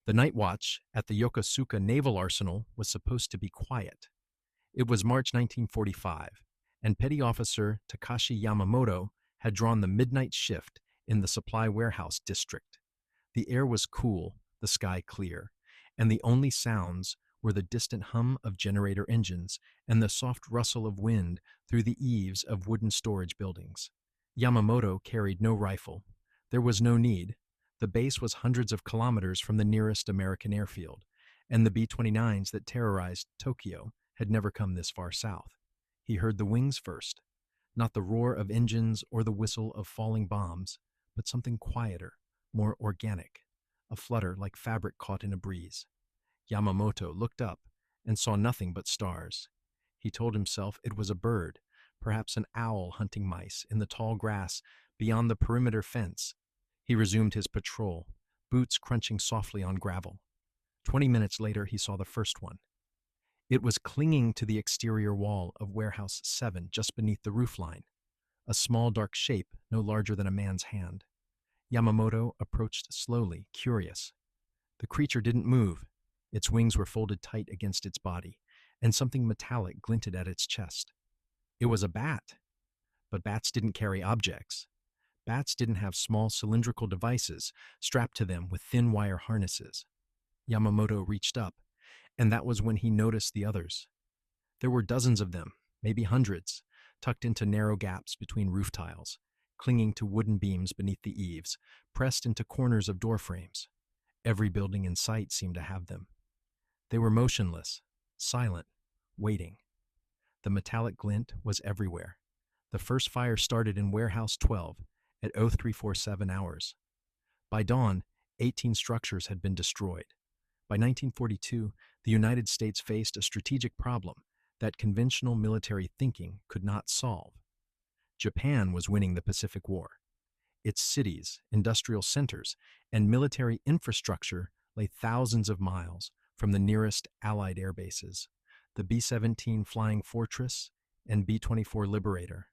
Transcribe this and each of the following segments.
The night watch at the Yokosuka Naval Arsenal was supposed to be quiet. It was March 1945, and Petty Officer Takashi Yamamoto had drawn the midnight shift in the supply warehouse district. The air was cool, the sky clear, and the only sounds were the distant hum of generator engines and the soft rustle of wind through the eaves of wooden storage buildings. Yamamoto carried no rifle. There was no need. The base was hundreds of kilometers from the nearest American airfield, and the B-29s that terrorized Tokyo had never come this far south. He heard the wings first, not the roar of engines or the whistle of falling bombs, but something quieter, more organic, a flutter like fabric caught in a breeze. Yamamoto looked up and saw nothing but stars. He told himself it was a bird, perhaps an owl hunting mice in the tall grass beyond the perimeter fence. He resumed his patrol, boots crunching softly on gravel. 20 minutes later, he saw the first one. It was clinging to the exterior wall of Warehouse 7 just beneath the roofline, a small dark shape no larger than a man's hand. Yamamoto approached slowly, curious. The creature didn't move. Its wings were folded tight against its body, and something metallic glinted at its chest. It was a bat. But bats didn't carry objects. Bats didn't have small cylindrical devices strapped to them with thin wire harnesses. Yamamoto reached up, and that was when he noticed the others. There were dozens of them, maybe hundreds, tucked into narrow gaps between roof tiles, clinging to wooden beams beneath the eaves, pressed into corners of door frames. Every building in sight seemed to have them. They were motionless, silent, waiting. The metallic glint was everywhere. The first fire started in Warehouse 12 at 0347 hours. By dawn, 18 structures had been destroyed. By 1942, the United States faced a strategic problem that conventional military thinking could not solve. Japan was winning the Pacific War. Its cities, industrial centers, and military infrastructure lay thousands of miles from the nearest Allied air bases, the B-17 Flying Fortress and B-24 Liberator.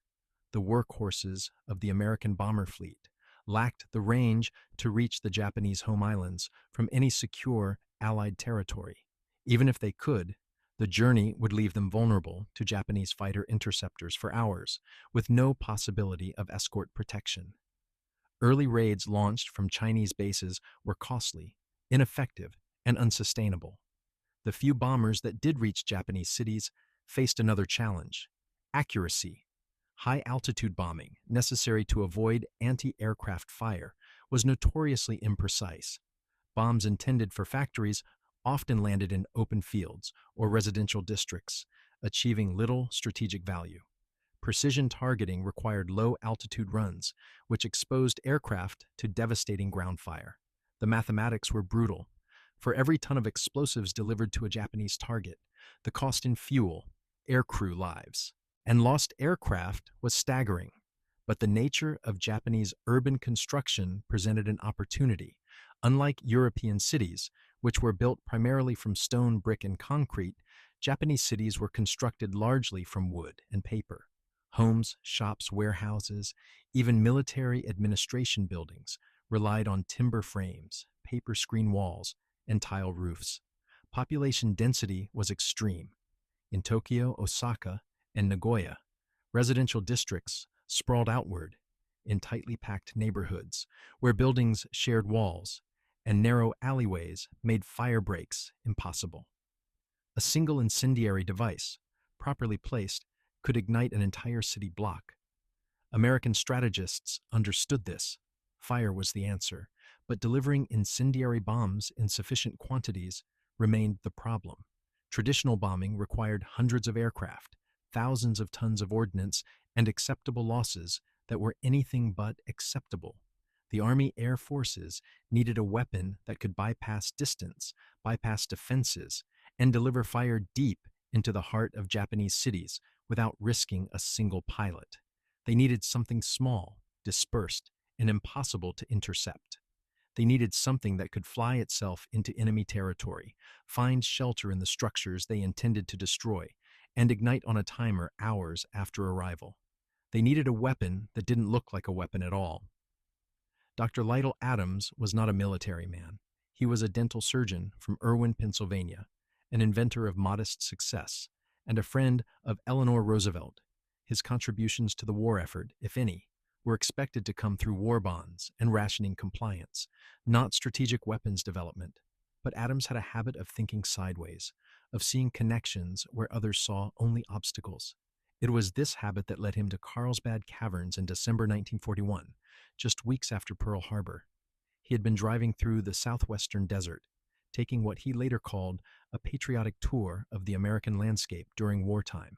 The workhorses of the American bomber fleet lacked the range to reach the Japanese home islands from any secure Allied territory. Even if they could, the journey would leave them vulnerable to Japanese fighter interceptors for hours, with no possibility of escort protection. Early raids launched from Chinese bases were costly, ineffective, and unsustainable. The few bombers that did reach Japanese cities faced another challenge: accuracy. High-altitude bombing, necessary to avoid anti-aircraft fire, was notoriously imprecise. Bombs intended for factories often landed in open fields or residential districts, achieving little strategic value. Precision targeting required low-altitude runs, which exposed aircraft to devastating ground fire. The mathematics were brutal. For every ton of explosives delivered to a Japanese target, the cost in fuel, aircrew lives, and lost aircraft was staggering. But the nature of Japanese urban construction presented an opportunity. Unlike European cities, which were built primarily from stone, brick, and concrete, Japanese cities were constructed largely from wood and paper. Homes, shops, warehouses, even military administration buildings relied on timber frames, paper screen walls, and tile roofs. Population density was extreme. In Tokyo, Osaka, and Nagoya, residential districts sprawled outward in tightly packed neighborhoods where buildings shared walls and narrow alleyways made fire breaks impossible. A single incendiary device, properly placed, could ignite an entire city block. American strategists understood this. Fire was the answer, but delivering incendiary bombs in sufficient quantities remained the problem. Traditional bombing required hundreds of aircraft, thousands of tons of ordnance, and acceptable losses that were anything but acceptable. The Army Air Forces needed a weapon that could bypass distance, bypass defenses, and deliver fire deep into the heart of Japanese cities without risking a single pilot. They needed something small, dispersed, and impossible to intercept. They needed something that could fly itself into enemy territory, find shelter in the structures they intended to destroy, and ignite on a timer hours after arrival. They needed a weapon that didn't look like a weapon at all. Dr. Lytle Adams was not a military man. He was a dental surgeon from Irwin, Pennsylvania, an inventor of modest success, and a friend of Eleanor Roosevelt. His contributions to the war effort, if any, were expected to come through war bonds and rationing compliance, not strategic weapons development. But Adams had a habit of thinking sideways, of seeing connections where others saw only obstacles. It was this habit that led him to Carlsbad Caverns in December 1941, just weeks after Pearl Harbor. He had been driving through the southwestern desert, taking what he later called a patriotic tour of the American landscape during wartime.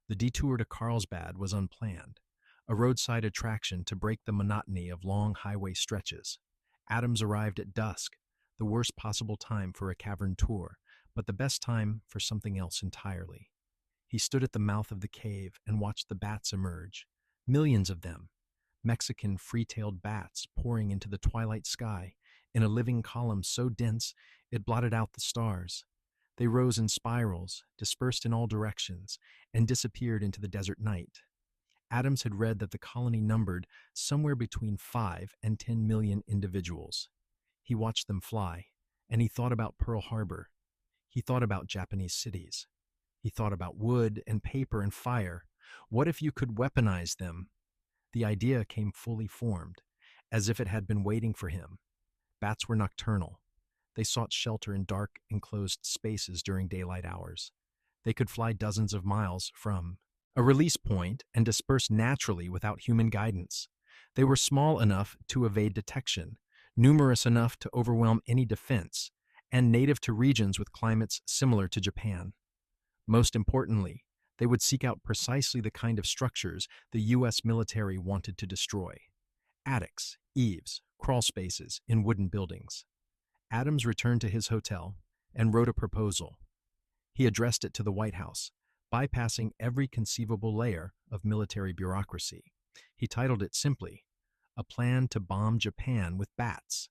The detour to Carlsbad was unplanned, a roadside attraction to break the monotony of long highway stretches. Adams arrived at dusk, the worst possible time for a cavern tour, but the best time for something else entirely. He stood at the mouth of the cave and watched the bats emerge, millions of them, Mexican free-tailed bats pouring into the twilight sky in a living column so dense it blotted out the stars. They rose in spirals, dispersed in all directions, and disappeared into the desert night. Adams had read that the colony numbered somewhere between 5 and 10 million individuals. He watched them fly, and he thought about Pearl Harbor. He thought about Japanese cities. He thought about wood and paper and fire. What if you could weaponize them? The idea came fully formed, as if it had been waiting for him. Bats were nocturnal. They sought shelter in dark, enclosed spaces during daylight hours. They could fly dozens of miles from a release point and disperse naturally without human guidance. They were small enough to evade detection, numerous enough to overwhelm any defense, and native to regions with climates similar to Japan. Most importantly, they would seek out precisely the kind of structures the U.S. military wanted to destroy: attics, eaves, crawl spaces in wooden buildings. Adams returned to his hotel and wrote a proposal. He addressed it to the White House, bypassing every conceivable layer of military bureaucracy. He titled it simply, "A Plan to Bomb Japan with Bats."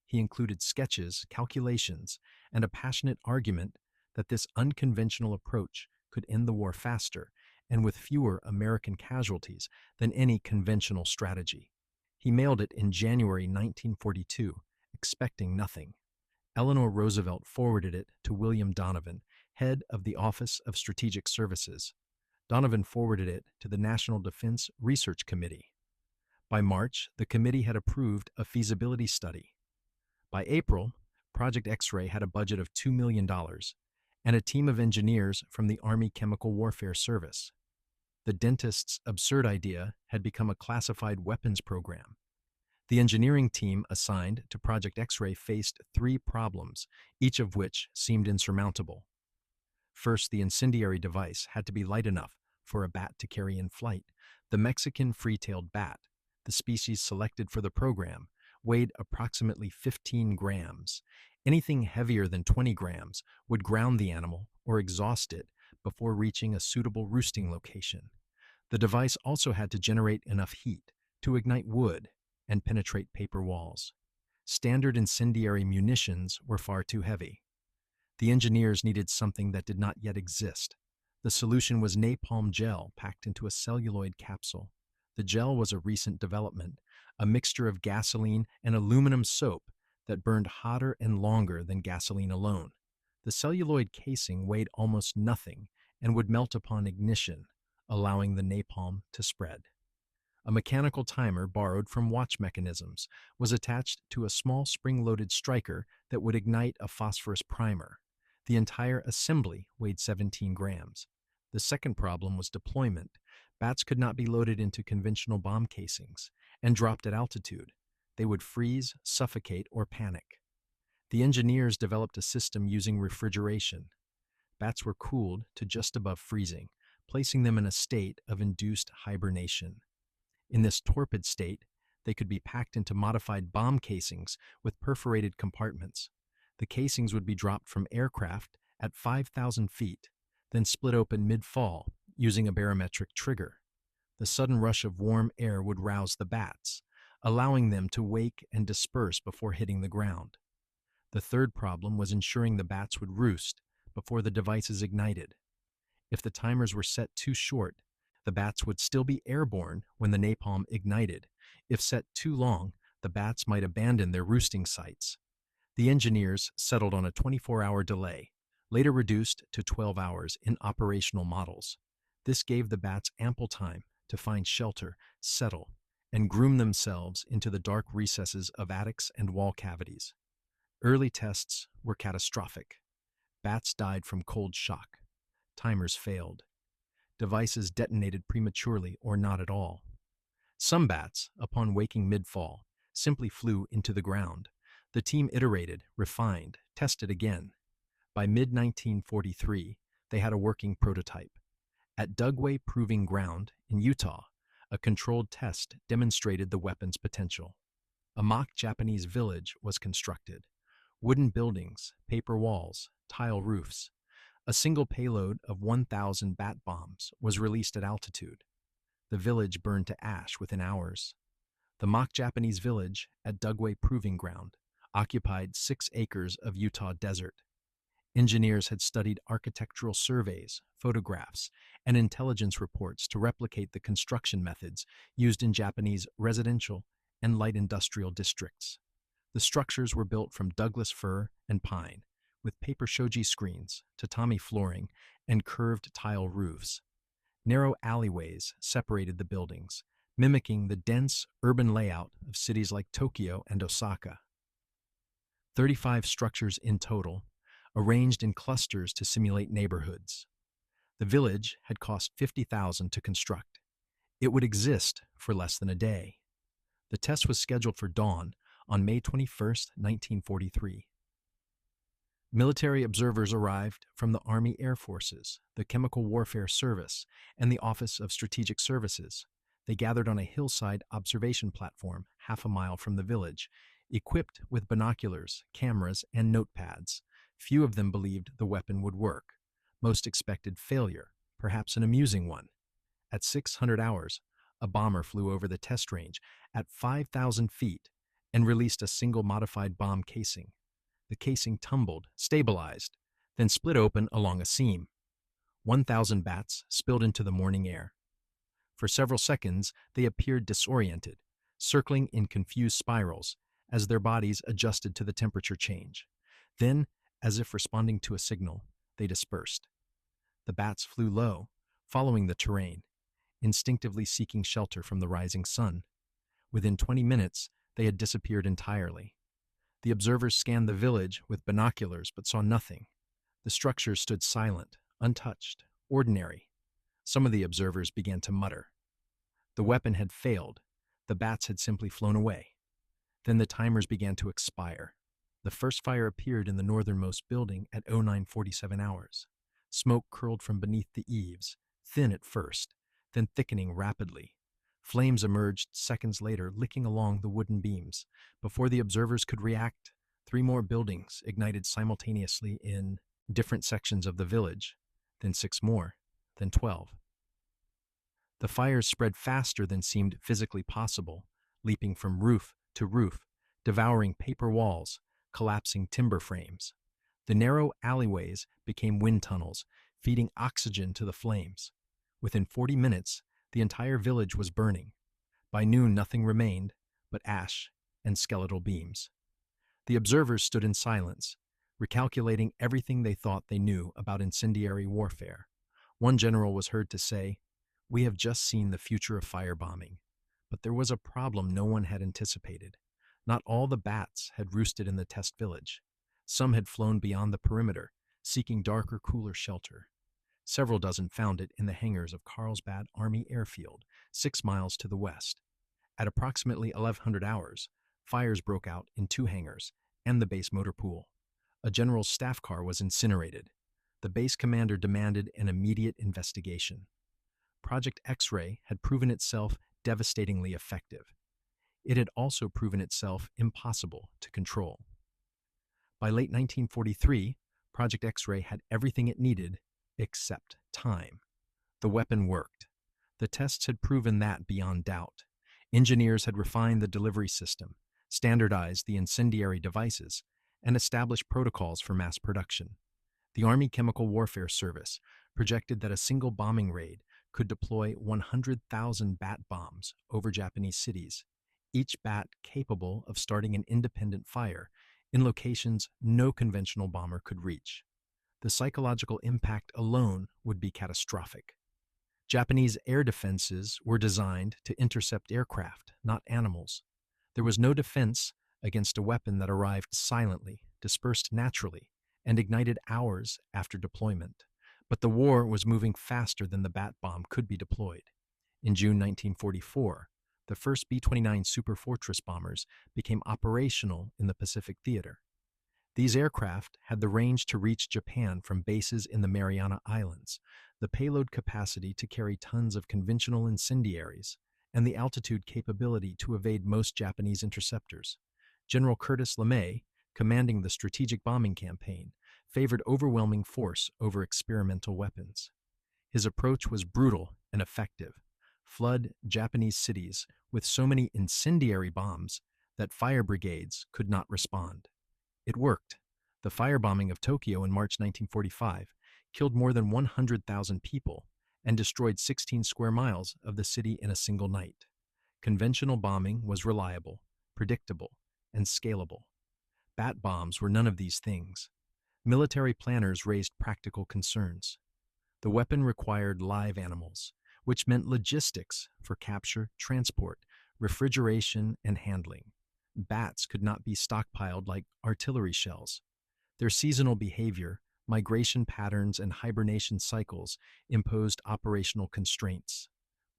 He included sketches, calculations, and a passionate argument that this unconventional approach could end the war faster and with fewer American casualties than any conventional strategy. He mailed it in January 1942, expecting nothing. Eleanor Roosevelt forwarded it to William Donovan, head of the Office of Strategic Services. Donovan forwarded it to the National Defense Research Committee. By March, the committee had approved a feasibility study. By April, Project X-ray had a budget of $2 million and a team of engineers from the Army Chemical Warfare Service. The dentist's absurd idea had become a classified weapons program. The engineering team assigned to Project X-ray faced 3 problems, each of which seemed insurmountable. First, the incendiary device had to be light enough for a bat to carry in flight. The Mexican free-tailed bat, the species selected for the program, weighed approximately 15 grams. Anything heavier than 20 grams would ground the animal or exhaust it before reaching a suitable roosting location. The device also had to generate enough heat to ignite wood and penetrate paper walls. Standard incendiary munitions were far too heavy. The engineers needed something that did not yet exist. The solution was napalm gel packed into a celluloid capsule. The gel was a recent development, a mixture of gasoline and aluminum soap that burned hotter and longer than gasoline alone. The celluloid casing weighed almost nothing and would melt upon ignition, allowing the napalm to spread. A mechanical timer borrowed from watch mechanisms was attached to a small spring-loaded striker that would ignite a phosphorus primer. The entire assembly weighed 17 grams. The second problem was deployment. Bats could not be loaded into conventional bomb casings and dropped at altitude. They would freeze, suffocate, or panic. The engineers developed a system using refrigeration. Bats were cooled to just above freezing, placing them in a state of induced hibernation. In this torpid state, they could be packed into modified bomb casings with perforated compartments. The casings would be dropped from aircraft at 5,000 feet, then split open mid-fall using a barometric trigger. The sudden rush of warm air would rouse the bats, allowing them to wake and disperse before hitting the ground. The third problem was ensuring the bats would roost before the devices ignited. If the timers were set too short, the bats would still be airborne when the napalm ignited. If set too long, the bats might abandon their roosting sites. The engineers settled on a 24-hour delay, later reduced to 12 hours in operational models. This gave the bats ample time to find shelter, settle, and groom themselves into the dark recesses of attics and wall cavities. Early tests were catastrophic. Bats died from cold shock. Timers failed. Devices detonated prematurely or not at all. Some bats, upon waking mid-fall, simply flew into the ground. The team iterated, refined, tested again. By mid-1943, they had a working prototype. At WWII Proving Ground in Utah, a controlled test demonstrated the weapon's potential. A mock Japanese village was constructed. Wooden buildings, paper walls, tile roofs. A single payload of 1,000 bat bombs was released at altitude. The village burned to ash within hours. The mock Japanese village at WWII Proving Ground occupied 6 acres of Utah desert. Engineers had studied architectural surveys, photographs, and intelligence reports to replicate the construction methods used in Japanese residential and light industrial districts. The structures were built from Douglas fir and pine, with paper shoji screens, tatami flooring, and curved tile roofs. Narrow alleyways separated the buildings, mimicking the dense urban layout of cities like Tokyo and Osaka. 35 structures in total, arranged in clusters to simulate neighborhoods. The village had cost $50,000 to construct. It would exist for less than a day. The test was scheduled for dawn on May 21, 1943. Military observers arrived from the Army Air Forces, the Chemical Warfare Service, and the Office of Strategic Services. They gathered on a hillside observation platform half a mile from the village, equipped with binoculars, cameras, and notepads. Few of them believed the weapon would work. Most expected failure, perhaps an amusing one. At 600 hours, a bomber flew over the test range at 5,000 feet and released a single modified bomb casing. The casing tumbled, stabilized, then split open along a seam. 1,000 bats spilled into the morning air. For several seconds, they appeared disoriented, circling in confused spirals as their bodies adjusted to the temperature change. Then, as if responding to a signal, they dispersed. The bats flew low, following the terrain, instinctively seeking shelter from the rising sun. Within 20 minutes, they had disappeared entirely. The observers scanned the village with binoculars but saw nothing. The structures stood silent, untouched, ordinary. Some of the observers began to mutter. The weapon had failed. The bats had simply flown away. Then the timers began to expire. The first fire appeared in the northernmost building at 09:47 hours. Smoke curled from beneath the eaves, thin at first, then thickening rapidly. Flames emerged seconds later, licking along the wooden beams. Before the observers could react, 3 more buildings ignited simultaneously in different sections of the village, then 6 more, then 12. The fires spread faster than seemed physically possible, leaping from roof to roof, devouring paper walls, collapsing timber frames. The narrow alleyways became wind tunnels, feeding oxygen to the flames. Within 40 minutes, the entire village was burning. By noon, nothing remained but ash and skeletal beams. The observers stood in silence, recalculating everything they thought they knew about incendiary warfare. One general was heard to say, "We have just seen the future of firebombing." But there was a problem no one had anticipated. Not all the bats had roosted in the test village. Some had flown beyond the perimeter, seeking darker, cooler shelter. Several dozen found it in the hangars of Carlsbad Army Airfield, 6 miles to the west. At approximately 1100 hours, fires broke out in 2 hangars and the base motor pool. A general's staff car was incinerated. The base commander demanded an immediate investigation. Project X-ray had proven itself devastatingly effective. It had also proven itself impossible to control. By late 1943, Project X-ray had everything it needed except time. The weapon worked. The tests had proven that beyond doubt. Engineers had refined the delivery system, standardized the incendiary devices, and established protocols for mass production. The Army Chemical Warfare Service projected that a single bombing raid could deploy 100,000 bat bombs over Japanese cities, each bat capable of starting an independent fire in locations no conventional bomber could reach. The psychological impact alone would be catastrophic. Japanese air defenses were designed to intercept aircraft, not animals. There was no defense against a weapon that arrived silently, dispersed naturally, and ignited hours after deployment. But the war was moving faster than the bat bomb could be deployed. In June 1944, the first B-29 Super Fortress bombers became operational in the Pacific Theater. These aircraft had the range to reach Japan from bases in the Mariana Islands, the payload capacity to carry tons of conventional incendiaries, and the altitude capability to evade most Japanese interceptors. General Curtis LeMay, commanding the strategic bombing campaign, favored overwhelming force over experimental weapons. His approach was brutal and effective. Flood Japanese cities with so many incendiary bombs that fire brigades could not respond. It worked. The firebombing of Tokyo in March 1945 killed more than 100,000 people and destroyed 16 square miles of the city in a single night. Conventional bombing was reliable, predictable, and scalable. Bat bombs were none of these things. Military planners raised practical concerns. The weapon required live animals, which meant logistics for capture, transport, refrigeration, and handling. Bats could not be stockpiled like artillery shells. Their seasonal behavior, migration patterns, and hibernation cycles imposed operational constraints.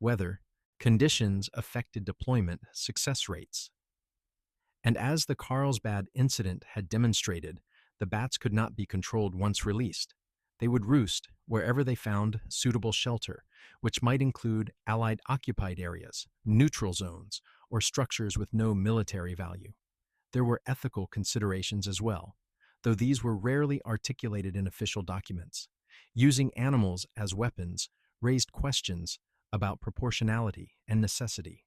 Weather conditions affected deployment success rates. And as the Carlsbad incident had demonstrated, the bats could not be controlled once released. They would roost wherever they found suitable shelter, which might include Allied occupied areas, neutral zones, or structures with no military value. There were ethical considerations as well, though these were rarely articulated in official documents. Using animals as weapons raised questions about proportionality and necessity.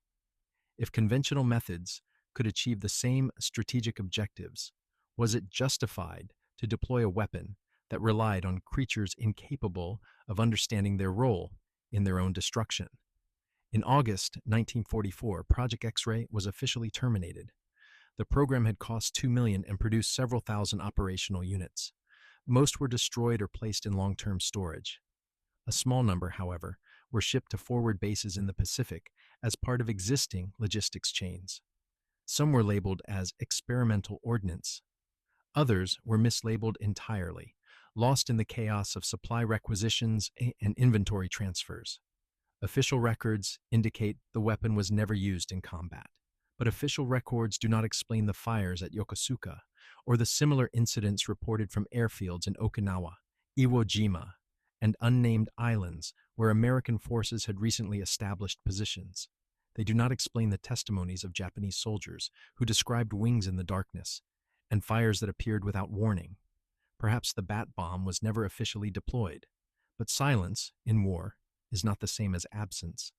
If conventional methods could achieve the same strategic objectives, was it justified to deploy a weapon that relied on creatures incapable of understanding their role in their own destruction? In August 1944, Project X-Ray was officially terminated. The program had cost $2 million and produced several thousand operational units. Most were destroyed or placed in long-term storage. A small number, however, were shipped to forward bases in the Pacific as part of existing logistics chains. Some were labeled as experimental ordnance. Others were mislabeled entirely, lost in the chaos of supply requisitions and inventory transfers. Official records indicate the weapon was never used in combat, but official records do not explain the fires at Yokosuka or the similar incidents reported from airfields in Okinawa, Iwo Jima, and unnamed islands where American forces had recently established positions. They do not explain the testimonies of Japanese soldiers who described wings in the darkness and fires that appeared without warning. Perhaps the bat bomb was never officially deployed, but silence in war is not the same as absence.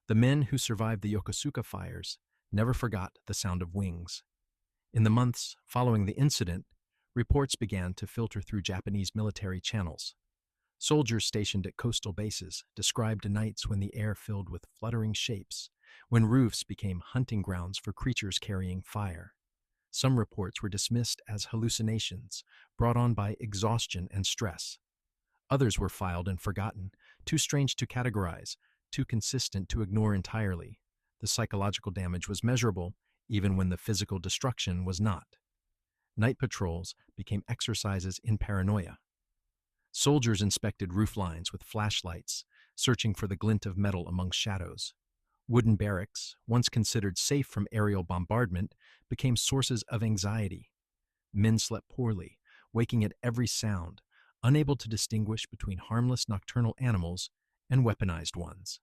The men who survived the Yokosuka fires never forgot the sound of wings. In the months following the incident, reports began to filter through Japanese military channels. Soldiers stationed at coastal bases described nights when the air filled with fluttering shapes, when roofs became hunting grounds for creatures carrying fire. Some reports were dismissed as hallucinations brought on by exhaustion and stress. Others were filed and forgotten, too strange to categorize, too consistent to ignore entirely. The psychological damage was measurable, even when the physical destruction was not. Night patrols became exercises in paranoia. Soldiers inspected roof lines with flashlights, searching for the glint of metal among shadows. Wooden barracks, once considered safe from aerial bombardment, became sources of anxiety. Men slept poorly, waking at every sound, unable to distinguish between harmless nocturnal animals and weaponized ones.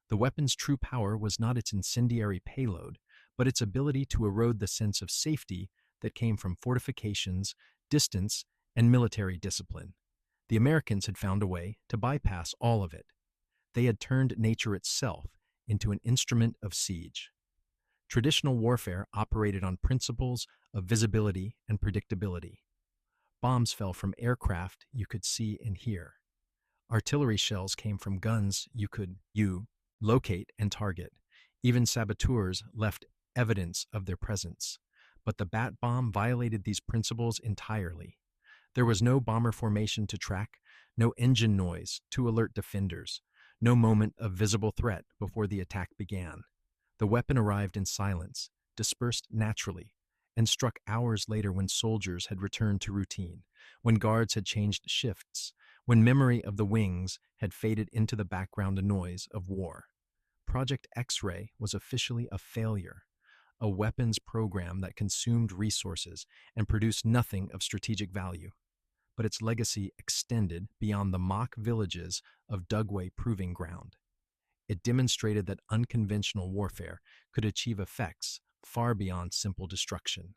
The weapon's true power was not its incendiary payload, but its ability to erode the sense of safety that came from fortifications, distance, and military discipline. The Americans had found a way to bypass all of it. They had turned nature itself into an instrument of siege. Traditional warfare operated on principles of visibility and predictability. Bombs fell from aircraft you could see and hear. Artillery shells came from guns you could locate and target. Even saboteurs left evidence of their presence. But the bat bomb violated these principles entirely. There was no bomber formation to track, no engine noise to alert defenders, no moment of visible threat before the attack began. The weapon arrived in silence, dispersed naturally, and struck hours later when soldiers had returned to routine, when guards had changed shifts, when memory of the wings had faded into the background noise of war. Project X-Ray was officially a failure, a weapons program that consumed resources and produced nothing of strategic value. But its legacy extended beyond the mock villages of Dugway Proving Ground. It demonstrated that unconventional warfare could achieve effects far beyond simple destruction.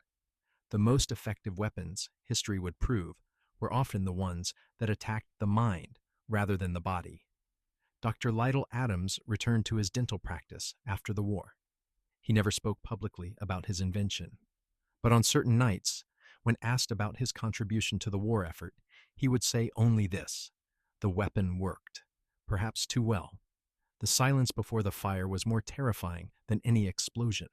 The most effective weapons, history would prove, were often the ones that attacked the mind rather than the body. Dr. Lytle Adams returned to his dental practice after the war. He never spoke publicly about his invention. But on certain nights, when asked about his contribution to the war effort, he would say only this: the weapon worked, perhaps too well. The silence before the fire was more terrifying than any explosion.